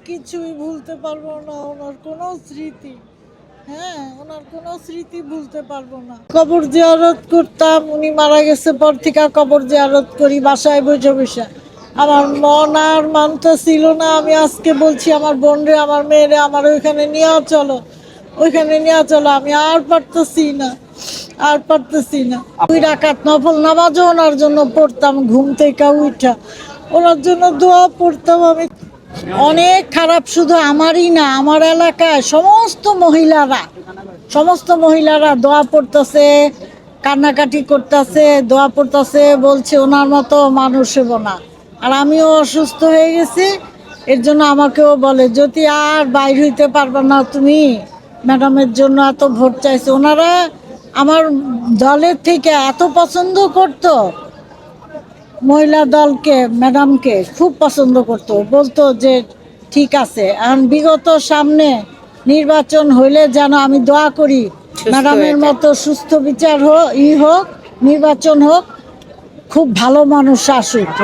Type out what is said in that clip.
কিছুই ভুলতে পারবো না, ওনার কোনো স্মৃতি। হ্যাঁ, ওনার কোনো স্মৃতি ভুলতে পারবো না। কবর জিয়ারত করতাম, উনি মারা গেছে পর থেকে কবর জিয়ারত করি বাসায় বসে বসে। আমার মন আর মানতে ছিল না। আমি আজকে বলছি আমার বোনরে, আমার মেয়েরে, আমার ওইখানে নিয়ে চলো, ওইখানে নিয়ে চলো। আমি আর পারতেছি না, আর পারতেছি না। 2 রাকাত নফল নামাজও ওনার জন্য পড়তাম, ঘুম থেকে উঠা ওনার জন্য দোয়া পড়তাম আমি। অনেক খারাপ, শুধু আমারই না, আমার এলাকায় সমস্ত মহিলারা দোয়া পড়তেছে, কান্নাকাটি করতেছে, দোয়া পড়তেছে, বলছে ওনার মতো মানুষ হব না। আর আমিও অসুস্থ হয়ে গেছি, এর জন্য আমাকেও বলে যদি আর বাইর হইতে পারবে না তুমি, ম্যাডামের জন্য এত ভোট চাইছে। ওনারা আমার দলের থেকে এত পছন্দ করতো, মহিলা দলকে, ম্যাডামকে খুব পছন্দ করতো, বলতো যে ঠিক আছে। এখন বিগত সামনে নির্বাচন হইলে যেন আমি দোয়া করি ম্যাডামের মতো সুস্থ বিচার হোক, নির্বাচন হোক, খুব ভালো মানুষ আসুক।